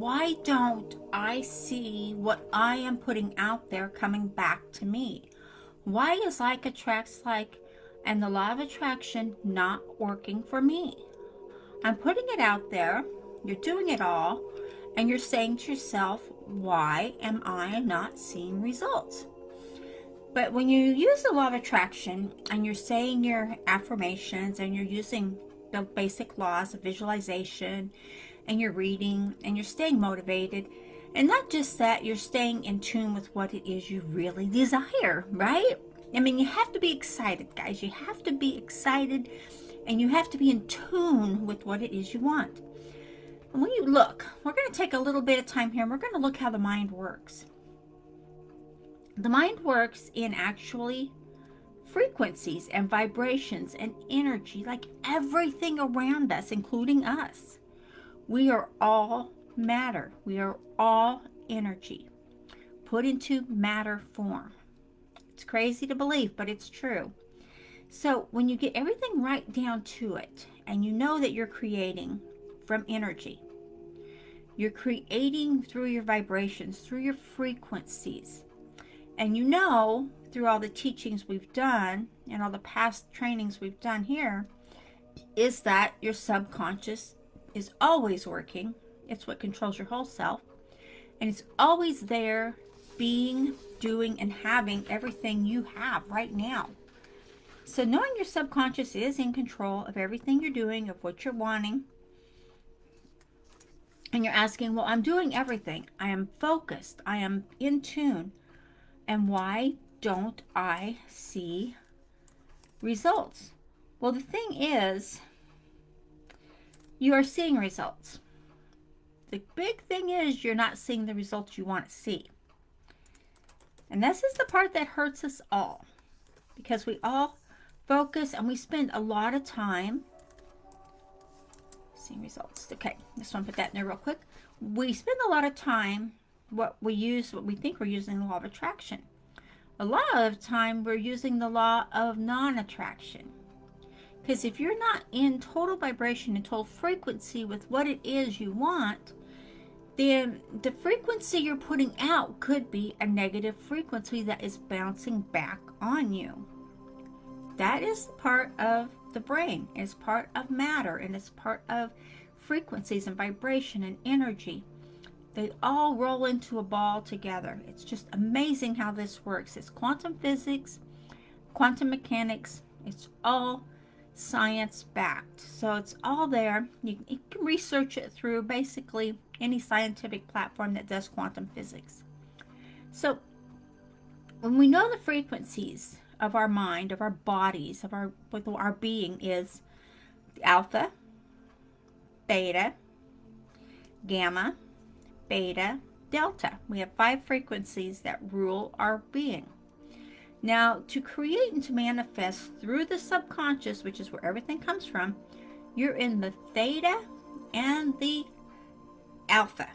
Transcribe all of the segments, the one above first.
why don't I see what I am putting out there coming back to me? Why is like attracts like and the law of attraction not working for me? I'm putting it out there, you're doing it all, and you're saying to yourself, why am I not seeing results? But when you use the law of attraction and you're saying your affirmations and you're using the basic laws of visualization and you're reading and you're staying motivated, and not just that, you're staying in tune with what it is you really desire, right? I mean, you have to be excited, guys. You have to be excited and you have to be in tune with what it is you want. And when you look, we're going to take a little bit of time here and we're going to look how the mind works. The mind works in actually frequencies and vibrations and energy, like everything around us, including us. We are all matter. We are all energy put into matter form. It's crazy to believe, but it's true. So when you get everything right down to it, and you know that you're creating from energy, you're creating through your vibrations, through your frequencies, and you know through all the teachings we've done and all the past trainings we've done here, is that your subconscious is always working. It's what controls your whole self, and it's always there, being, doing, and having everything you have right now. So knowing your subconscious is in control of everything you're doing, of what you're wanting, and you're asking, well, I'm doing everything. I am focused. I am in tune. And why don't I see results? Well, the thing is, you are seeing results. The big thing is you're not seeing the results you want to see. And this is the part that hurts us all, because we all focus and we spend a lot of time seeing results. Okay, just want to put that in there real quick. We spend a lot of time what we think we're using the law of attraction. A lot of time we're using the law of non-attraction. Because if you're not in total vibration and total frequency with what it is you want, then the frequency you're putting out could be a negative frequency that is bouncing back on you. That is part of the brain. It's part of matter, and it's part of frequencies and vibration and energy. They all roll into a ball together. It's just amazing how this works. It's quantum physics, quantum mechanics. It's all science backed. So it's all there. You can research it through basically any scientific platform that does quantum physics. So when we know the frequencies of our mind, of our bodies, of what our being is, alpha, beta, gamma, beta, delta. We have 5 frequencies that rule our being. Now, to create and to manifest through the subconscious, which is where everything comes from, you're in the theta and the alpha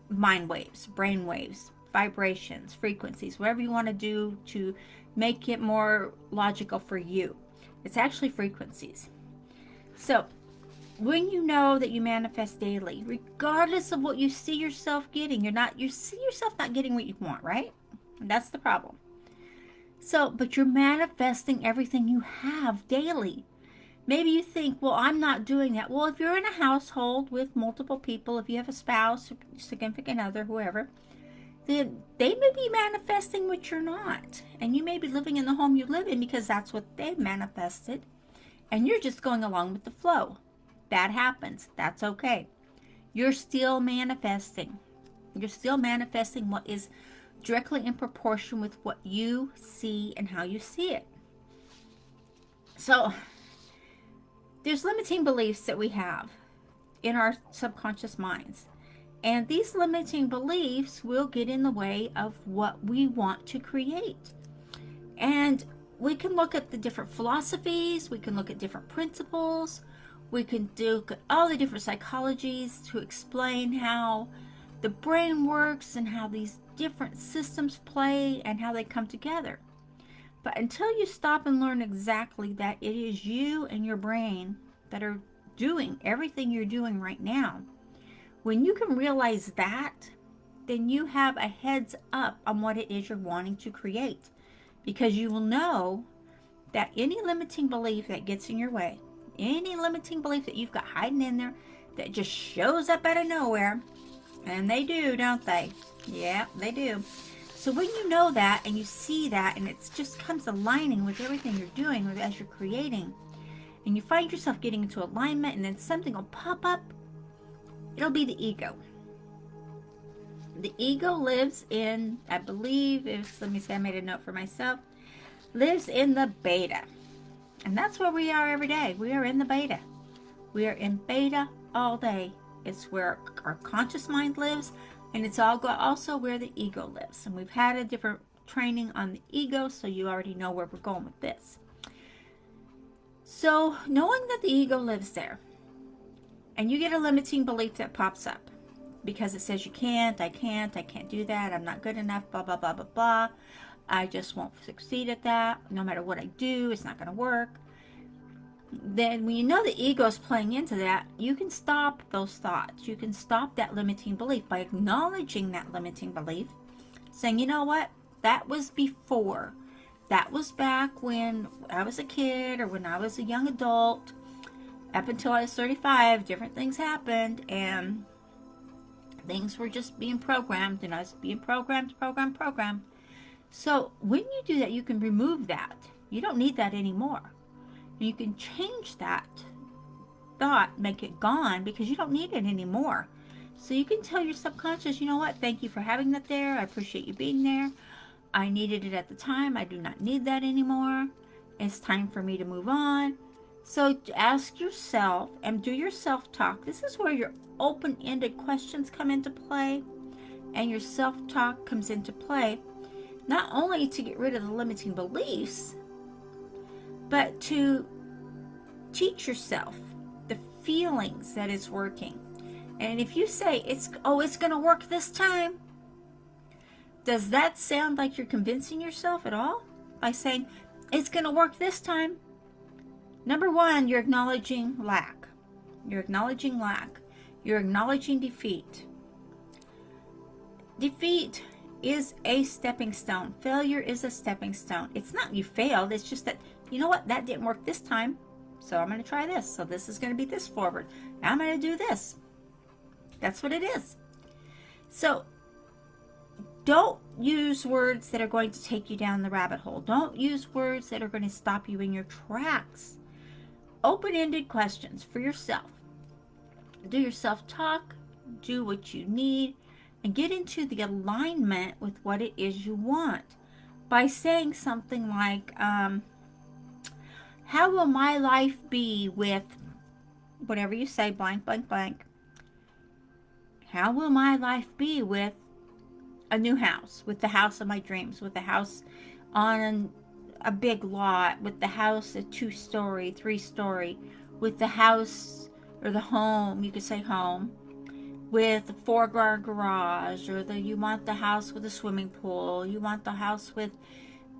mind waves, brain waves, vibrations, frequencies, whatever you want to do to make it more logical for you. It's actually frequencies. So when you know that you manifest daily, regardless of what you see yourself getting, you see yourself not getting what you want, right? And that's the problem. So, but you're manifesting everything you have daily. Maybe you think, well, I'm not doing that. Well, if you're in a household with multiple people, if you have a spouse, significant other, whoever, then they may be manifesting what you're not. And you may be living in the home you live in because that's what they manifested. And you're just going along with the flow. That happens. That's okay. You're still manifesting. You're still manifesting what is directly in proportion with what you see and how you see it. So there's limiting beliefs that we have in our subconscious minds. And these limiting beliefs will get in the way of what we want to create. And we can look at the different philosophies, we can look at different principles, we can look at all the different psychologies to explain how the brain works and how these different systems play and how they come together. But until you stop and learn exactly that it is you and your brain that are doing everything you're doing right now, When you can realize that, then you have a heads up on what it is you're wanting to create, because you will know that any limiting belief that gets in your way, any limiting belief that you've got hiding in there that just shows up out of nowhere, and they do, don't they? Yeah, they do. So when you know that and you see that and it just comes aligning with everything you're doing as you're creating, and you find yourself getting into alignment, and then something will pop up, it'll be the ego. The ego lives in, I believe, let me see, I made a note for myself, lives in the beta. And that's where we are every day. We are in the beta. We are in beta all day. It's where our conscious mind lives, and it's also where the ego lives. And we've had a different training on the ego, so you already know where we're going with this. So knowing that the ego lives there, and you get a limiting belief that pops up because it says you can't, I can't do that, I'm not good enough, blah, blah, blah, blah, blah. I just won't succeed at that. No matter what I do, it's not going to work. Then when you know the ego is playing into that, you can stop those thoughts. You can stop that limiting belief by acknowledging that limiting belief, saying, you know what, that was before. That was back when I was a kid or when I was a young adult. Up until I was 35, different things happened, and things were just being programmed, and I was being programmed. So when you do that, you can remove that. You don't need that anymore. You can change that thought, make it gone, because you don't need it anymore. So you can tell your subconscious, you know what, thank you for having that there. I appreciate you being there. I needed it at the time. I do not need that anymore. It's time for me to move on. So ask yourself and do your self-talk. This is where your open-ended questions come into play and your self-talk comes into play, not only to get rid of the limiting beliefs, but to teach yourself the feelings that it's working. And if you say, it's going to work this time, does that sound like you're convincing yourself at all? By saying, it's going to work this time. Number one, you're acknowledging lack. You're acknowledging lack. You're acknowledging defeat. Defeat is a stepping stone. Failure is a stepping stone. It's not you failed. It's just that, you know what, that didn't work this time. So I'm going to try this. So this is going to be this forward. Now I'm going to do this. That's what it is. So don't use words that are going to take you down the rabbit hole. Don't use words that are going to stop you in your tracks. Open-ended questions for yourself. Do your self-talk. Do what you need. And get into the alignment with what it is you want. By saying something like, how will my life be with, whatever you say, blank, blank, blank. How will my life be with a new house, with the house of my dreams, with the house on a big lot, with the house a 2-story, 3-story, with the house or the home, you could say home, with a 4-car garage, or you want the house with a swimming pool, you want the house with,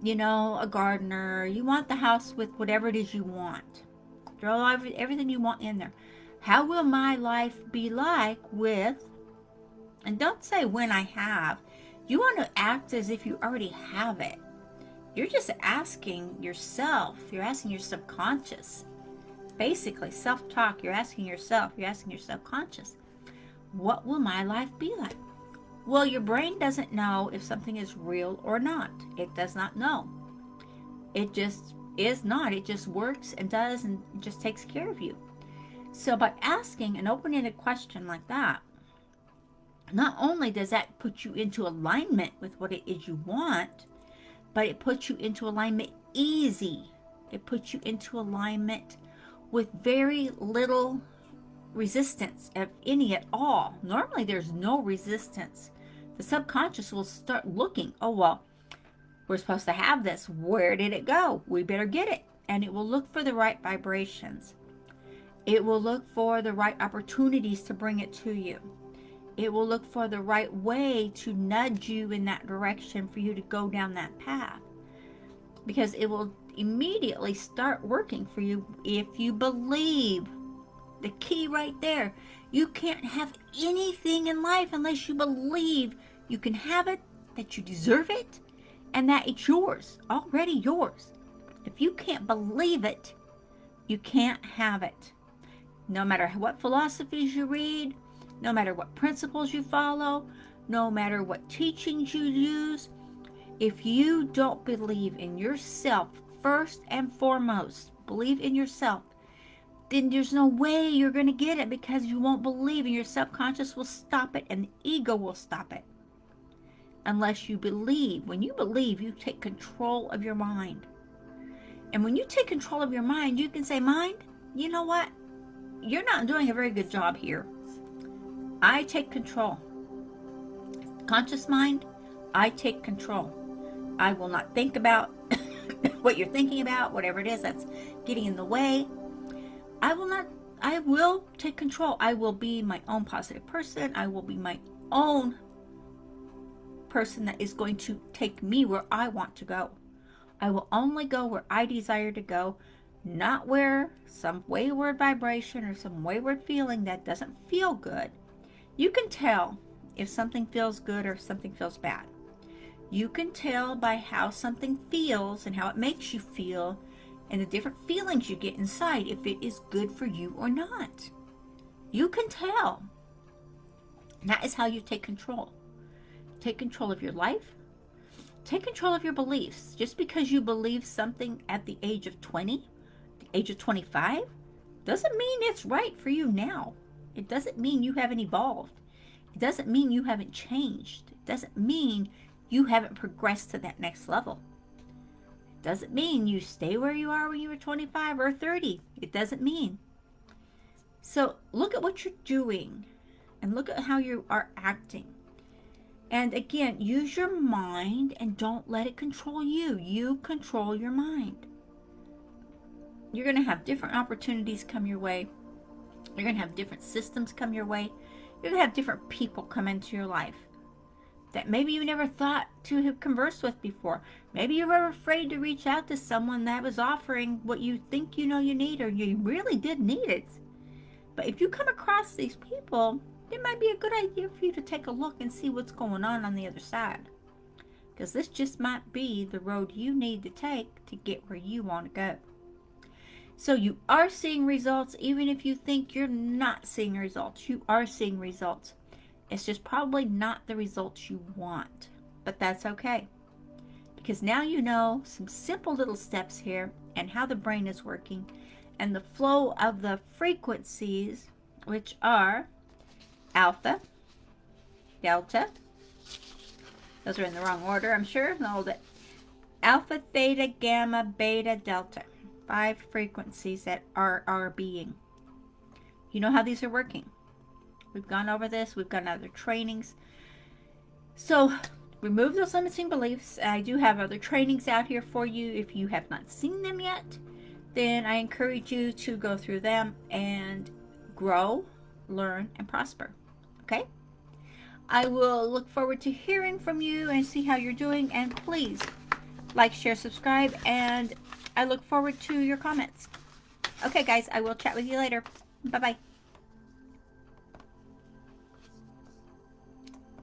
a gardener, you want the house with whatever it is you want. Throw everything you want in there. How will my life be like with, and don't say when I have, you want to act as if you already have it. You're just asking yourself, you're asking your subconscious. Basically, self-talk, you're asking yourself, you're asking your subconscious, what will my life be like? Well, your brain doesn't know if something is real or not. It does not know. It just is not. It just works and does and just takes care of you. So by asking an open-ended question like that, not only does that put you into alignment with what it is you want, but it puts you into alignment easy. It puts you into alignment with very little resistance, if any at all. Normally there's no resistance. The subconscious will start looking, oh, well, we're supposed to have this. Where did it go? We better get it. And it will look for the right vibrations. It will look for the right opportunities to bring it to you. It will look for the right way to nudge you in that direction for you to go down that path. Because it will immediately start working for you if you believe. The key right there You can't have anything in life unless you believe you can have it, that you deserve it, and that it's yours, already yours. If you can't believe it, you can't have it. No matter what philosophies you read, no matter what principles you follow, no matter what teachings you use, if you don't believe in yourself first and foremost, believe in yourself, then there's no way you're going to get it, because you won't believe, and your subconscious will stop it and the ego will stop it. Unless you believe. When you believe, you take control of your mind. And when you take control of your mind, you can say, mind, you know what? You're not doing a very good job here. I take control. Conscious mind, I take control. I will not think about what you're thinking about, whatever it is that's getting in the way. I will take control. I will be my own positive person. I will be my own person that is going to take me where I want to go. I will only go where I desire to go, not where some wayward vibration or some wayward feeling that doesn't feel good. You can tell if something feels good or if something feels bad. You can tell by how something feels and how it makes you feel and the different feelings you get inside if it is good for you or not. You can tell. That is how you take control. Take control of your life. Take control of your beliefs. Just because you believe something at the age of 20, the age of 25, doesn't mean it's right for you now. It doesn't mean you haven't evolved. It doesn't mean you haven't changed. It doesn't mean you haven't progressed to that next level. It doesn't mean you stay where you are when you were 25 or 30. It doesn't mean. So look at what you're doing and look at how you are acting. And again, use your mind and don't let it control you. You control your mind. You're going to have different opportunities come your way. You're going to have different systems come your way. You're going to have different people come into your life that maybe you never thought to have conversed with before. Maybe you were afraid to reach out to someone that was offering what you think you know you need, or you really did need it. But if you come across these people, it might be a good idea for you to take a look and see what's going on the other side. Because this just might be the road you need to take to get where you want to go. So you are seeing results, even if you think you're not seeing results. You are seeing results. It's just probably not the results you want. But that's okay. Because now you know some simple little steps here and how the brain is working and the flow of the frequencies, which are alpha, delta. Those are in the wrong order, I'm sure. No, that alpha, theta, gamma, beta, delta. 5 frequencies that are our being. You know how these are working. We've gone over this. We've got other trainings. So remove those limiting beliefs. I do have other trainings out here for you. If you have not seen them yet, then I encourage you to go through them and grow, learn, and prosper. Okay? I will look forward to hearing from you and see how you're doing. And please like, share, subscribe, and I look forward to your comments. Okay, guys, I will chat with you later. Bye-bye.